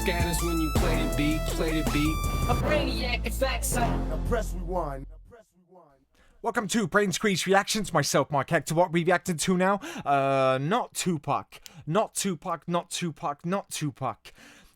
scatters when you play the beat, A brainiac, in fact, Now press rewind. Welcome to Brainsqueezereactions. Myself, Mark Hector. What we reacting to now? Not Tupac.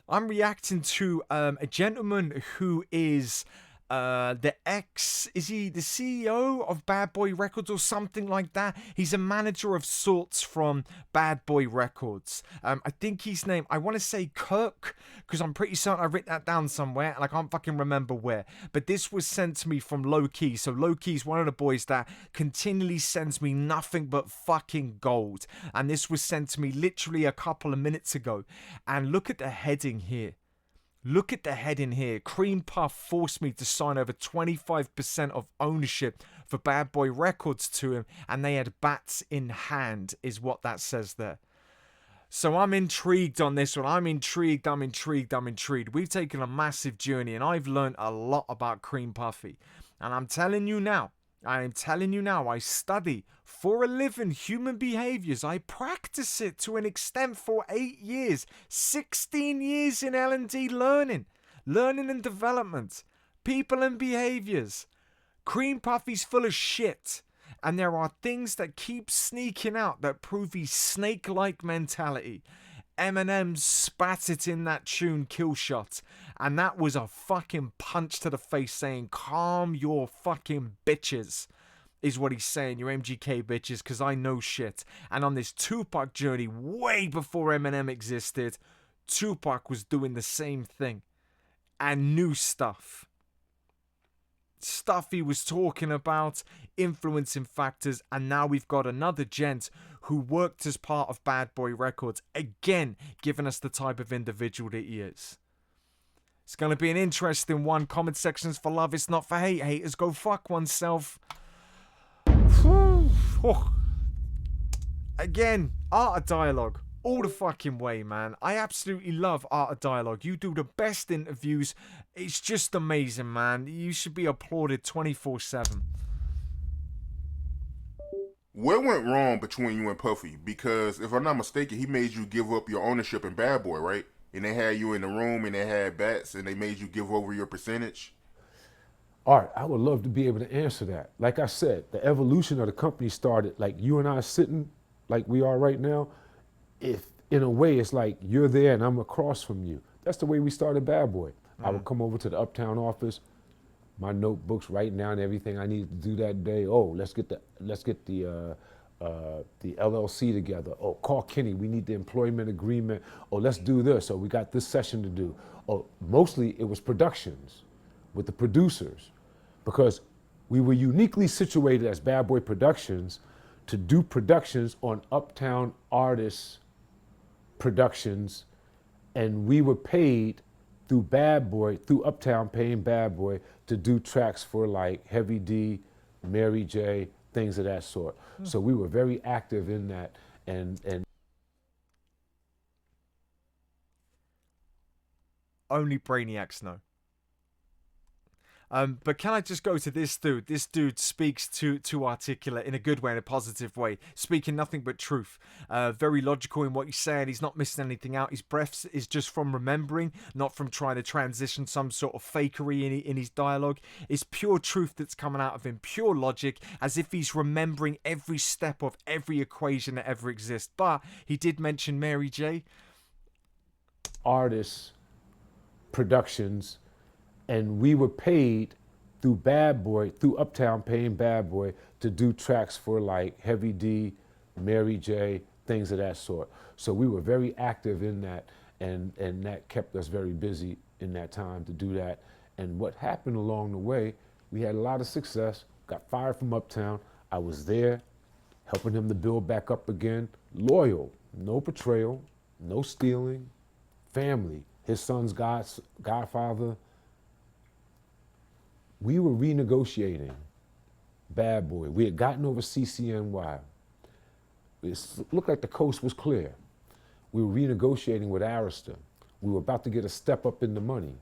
I'm reacting to a gentleman who is is he the CEO of Bad Boy Records or something like that? He's a manager of sorts from Bad Boy Records. I think his name, I want to say Kirk, because I'm pretty certain I've written that down somewhere and I can't fucking remember where. But this was sent to me from Low Key. So Low Key is one of the boys that continually sends me nothing but fucking gold. And this was sent to me literally a couple of minutes ago. And look at the heading here. Look at the heading here. Cream Puff forced me to sign over 25% of ownership for Bad Boy Records to him, and they had bats in hand, is what that says there. So I'm intrigued on this one. I'm intrigued. We've taken a massive journey, and I've learned a lot about Cream Puffy. And I'm telling you now, I study for a living human behaviors. I practice it to an extent for 8 years, 16 years in L&D learning and development, people and behaviors. Cream Puffy's full of shit, and there are things that keep sneaking out that prove his snake-like mentality. Eminem spat it in that tune Kill Shot, and that was a fucking punch to the face saying, calm your fucking bitches, is what he's saying, your MGK bitches, because I know shit. And on this Tupac journey, way before Eminem existed, Tupac was doing the same thing, and new stuff. Stuff he was talking about, influencing factors, and now we've got another gent who worked as part of Bad Boy Records, again giving us the type of individual that he is. It's going to be an interesting one. Comment sections for love, it's not for hate. Haters go fuck oneself. Again, art of dialogue. All the fucking way, man. I absolutely love Art of Dialogue. You do the best interviews. It's just amazing, man. You should be applauded 24/7. What went wrong between you and Puffy? Because if I'm not mistaken, he made you give up your ownership in Bad Boy, right? And they had you in the room and they had bats and they made you give over your percentage? Art, I would love to be able to answer that. Like I said, the evolution of the company started like you and I sitting like we are right now. If in a way it's like you're there and I'm across from you. That's the way we started Bad Boy. I would come over to the Uptown office, my notebooks, writing down everything I needed to do that day. Oh, let's get the LLC together. Oh, call Kenny, we need the employment agreement. Oh, let's do this. Oh, we got this session to do. Oh, mostly it was productions with the producers, because we were uniquely situated as Bad Boy Productions to do productions on Uptown artists' productions, and we were paid through Bad Boy, through Uptown paying Bad Boy to do tracks for like Heavy D, Mary J, things of that sort. So we were very active in that, and Only brainiacs know. But can I just go to this dude? This dude speaks too articulate in a good way, in a positive way, speaking nothing but truth. Very logical in what he's saying. He's not missing anything out. His breath is just from remembering, not from trying to transition some sort of fakery in his dialogue. It's pure truth that's coming out of him, pure logic, as if he's remembering every step of every equation that ever exists. But he did mention Mary J. Artists, productions, and we were paid through Bad Boy, through Uptown paying Bad Boy to do tracks for like Heavy D, Mary J, things of that sort. So we were very active in that, and that kept us very busy in that time to do that. And what happened along the way, we had a lot of success, got fired from Uptown. I was there helping him to build back up again. Loyal, no betrayal, no stealing, family, his son's godfather. We were renegotiating Bad Boy. We had gotten over CCNY. It looked like the coast was clear. We were renegotiating with Arista. We were about to get a step up in the money.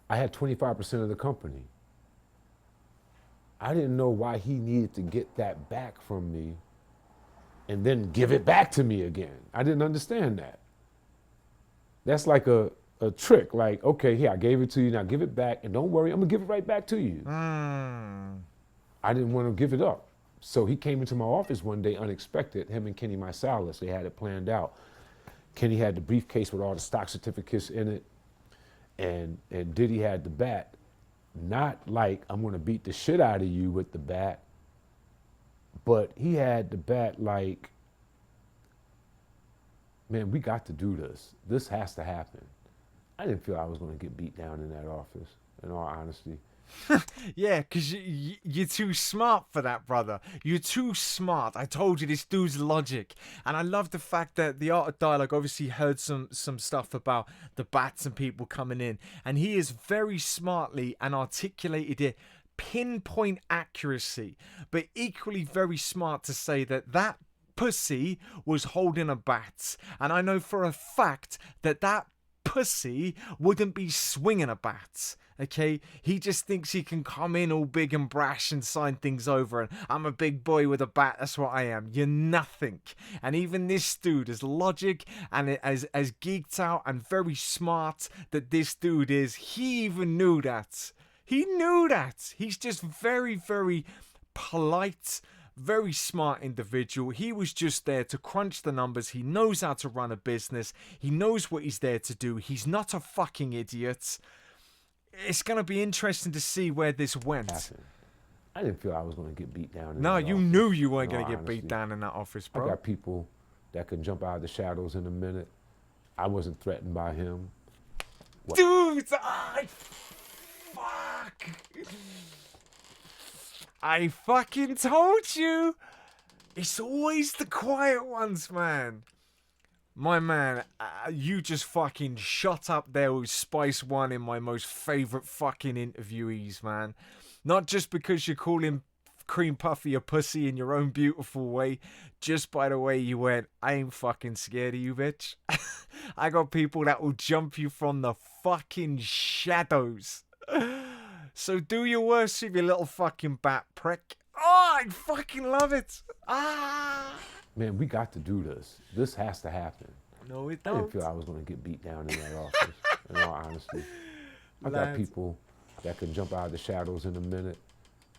I had 25% of the company. I didn't know why he needed to get that back from me and then give it back to me again. I didn't understand that. That's like a trick. Like, okay, here, I gave it to you, now give it back, and don't worry, I'm gonna give it right back to you. I didn't want to give it up. So he came into my office one day unexpected, him and Kenny Marsalis, they had it planned out. Kenny had the briefcase with all the stock certificates in it, and Diddy had the bat. Not like I'm gonna beat the shit out of you with the bat, but he had the bat like, man, we got to do this. This has to happen. I didn't feel I was gonna get beat down in that office, in all honesty. Yeah, because you're too smart for that, brother. You're too smart. I told you, this dude's logic. And I love the fact that the Art of Dialogue obviously heard some stuff about the bats and people coming in. And he has very smartly and articulated it, pinpoint accuracy, but equally very smart to say that pussy was holding a bat. And I know for a fact that pussy wouldn't be swinging a bat. Okay, he just thinks he can come in all big and brash and sign things over, and I'm a big boy with a bat, that's what I am. You're nothing. And even this dude, as logic and as geeked out and very smart that this dude is, he even knew that. He knew that. He's just very, very polite, very smart individual. He was just there to crunch the numbers. He knows how to run a business. He knows what he's there to do. He's not a fucking idiot. It's going to be interesting to see where this went. I didn't feel I was going to get beat down. No, you office. knew you weren't going to get Honestly. beat down in that office, bro. I got people that can jump out of the shadows in a minute. I wasn't threatened by him. Dude, fuck. I fucking told you. It's always the quiet ones, man. My man, you just fucking shot up there with Spice One in my most favourite fucking interviewees, man. Not just because you're calling Cream Puffy a pussy in your own beautiful way, just by the way you went, I ain't fucking scared of you, bitch. I got people that will jump you from the fucking shadows. So do your worst with your little fucking bat prick. Oh, I fucking love it. Man, we got to do this. This has to happen. No, it I don't. didn't feel I was going to get beat down in that office, in all honesty. I got Lads. people that can jump out of the shadows in a minute.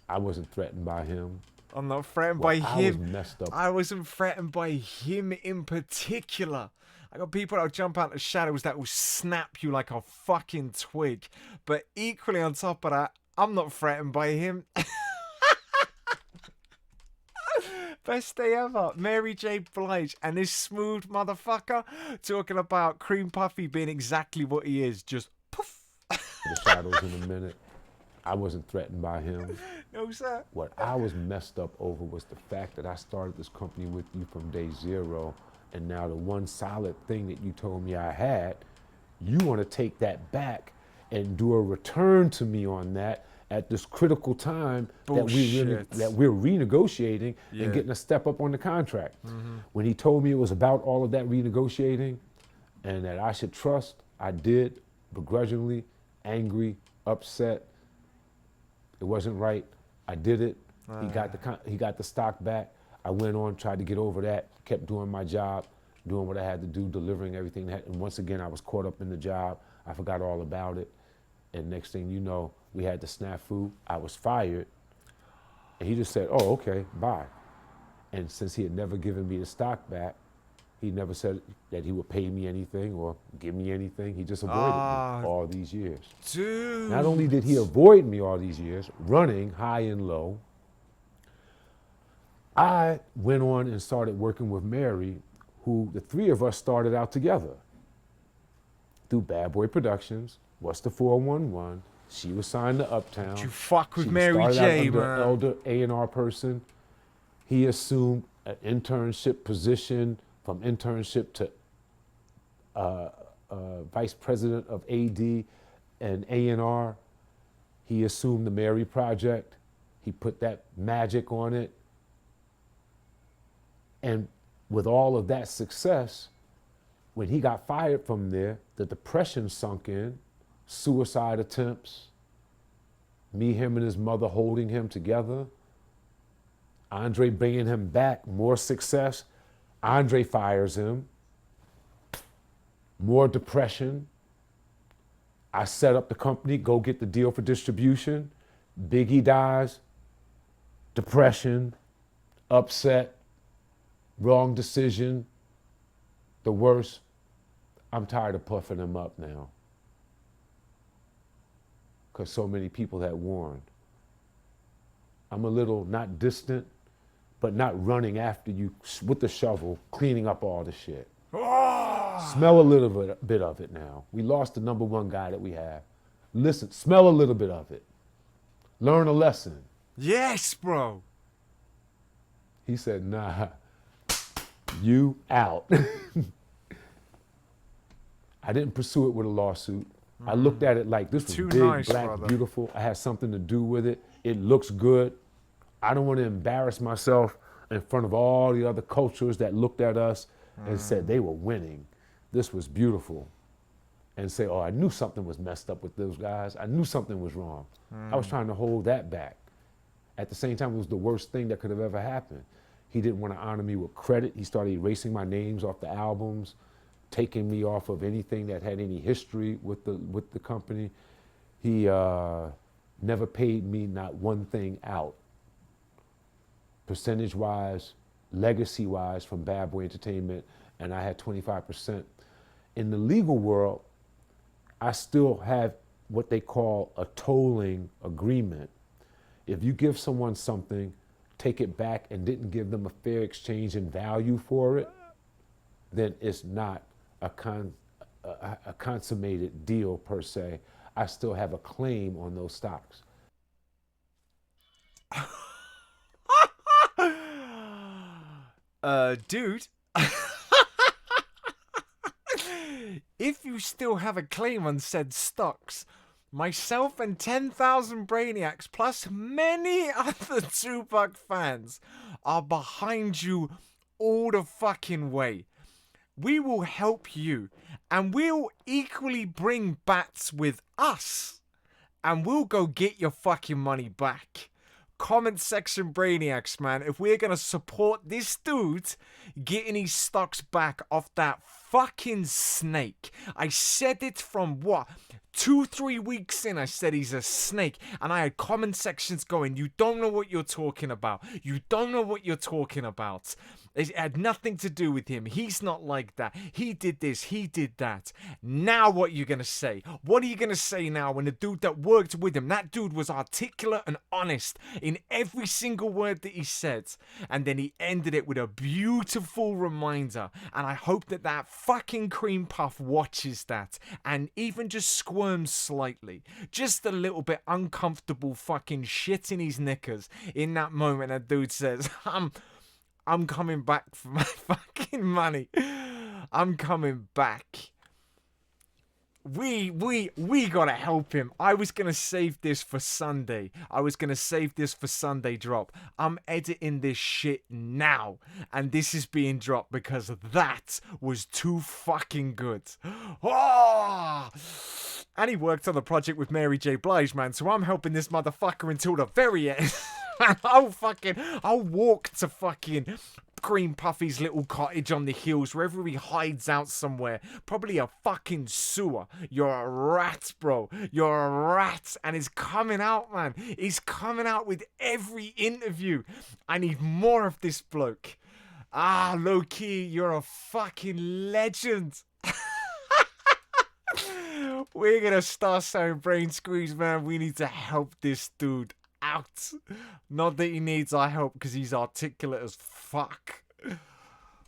I wasn't threatened by him. I'm not threatened by I him. was messed up. I wasn't threatened by him in particular. I got people that'll jump out the shadows that will snap you like a fucking twig. But equally on top of that, I'm not threatened by him. Best day ever. Mary J. Blige and this smooth motherfucker talking about Cream Puffy being exactly what he is. Just poof. The shadows in a minute. I wasn't threatened by him. No, sir. What I was messed up over was the fact that I started this company with you from day zero, and now the one solid thing that you told me I had, you want to take that back and do a return to me on that at this critical time that we're renegotiating and getting a step up on the contract. When he told me it was about all of that renegotiating and that I should trust, I did, begrudgingly, angry, upset. It wasn't right. I did it. He got the stock back. I went on, tried to get over that, kept doing my job, doing what I had to do, delivering everything. And once again, I was caught up in the job. I forgot all about it. And next thing you know, we had the snafu. I was fired. And he just said, oh, okay, bye. And since he had never given me the stock back, he never said that he would pay me anything or give me anything. He just avoided me all these years. Dude. Not only did he avoid me all these years, running high and low, I went on and started working with Mary, who the three of us started out together through Bad Boy Productions. What's the 411? She was signed to Uptown. You fuck with She Mary started J, out under man. elder A&R person. He assumed an internship position, from internship to vice president of AD and A&R. He assumed the Mary Project. He put that magic on it. And with all of that success, when he got fired from there, the depression sunk in, suicide attempts, me, him, and his mother holding him together, Andre bringing him back, more success. Andre fires him. more depression. I set up the company, go get the deal for distribution. Biggie dies, depression, upset, wrong decision, the worst. I'm tired of puffing him up now. Because so many people had warned. I'm a little not distant, but not running after you with the shovel, cleaning up all the shit. Smell a little bit of it now. We lost the number one guy that we have. Listen, smell a little bit of it. Learn a lesson. Yes, bro. He said, nah, you out. I didn't pursue it with a lawsuit. I looked at it like this was Too big, nice, black, brother. beautiful. I had something to do with it. It looks good. I don't want to embarrass myself in front of all the other cultures that looked at us and said they were winning. This was beautiful. And say, oh, I knew something was messed up with those guys. I knew something was wrong. I was trying to hold that back. At the same time, it was the worst thing that could have ever happened. He didn't want to honor me with credit. He started erasing my names off the albums, taking me off of anything that had any history with the company. He never paid me not one thing out. Percentage-wise, legacy-wise from Bad Boy Entertainment, and I had 25%. In the legal world, I still have what they call a tolling agreement. If you give someone something, take it back, and didn't give them a fair exchange in value for it, then it's not a consummated deal per se. I still have a claim on those stocks. Dude. If you still have a claim on said stocks, myself and 10,000 Brainiacs plus many other Tupac fans are behind you all the fucking way. We will help you, and we'll equally bring bats with us, and we'll go get your fucking money back. Comment section Brainiacs, man, if we're gonna support this dude getting his stocks back off that fucking snake. I said it from what? 2-3 weeks in, I said he's a snake, and I had comment sections going, you don't know what you're talking about. You don't know what you're talking about. It had nothing to do with him. He's not like that. He did this. He did that. Now what are you going to say? What are you going to say now when the dude that worked with him, that dude was articulate and honest in every single word that he said. And then he ended it with a beautiful reminder. And I hope that that fucking cream puff watches that and even just squirms slightly. Just a little bit uncomfortable fucking shit in his knickers in that moment that dude says, I'm coming back for my fucking money. I'm coming back. We gotta help him. I was gonna save this for Sunday. I was gonna save this for Sunday drop. I'm editing this shit now, and this is being dropped because that was too fucking good. Oh! And he worked on the project with Mary J. Blige, man, so I'm helping this motherfucker until the very end. I'll walk to fucking Cream Puffy's little cottage on the hills, wherever he hides out somewhere. Probably a fucking sewer. You're a rat, bro. You're a rat. And he's coming out, man. He's coming out with every interview. I need more of this bloke. Ah, low-key, you're a fucking legend. We're gonna start saying Brain Squeeze, man. We need to help this dude out. Not that he needs our help because he's articulate as fuck.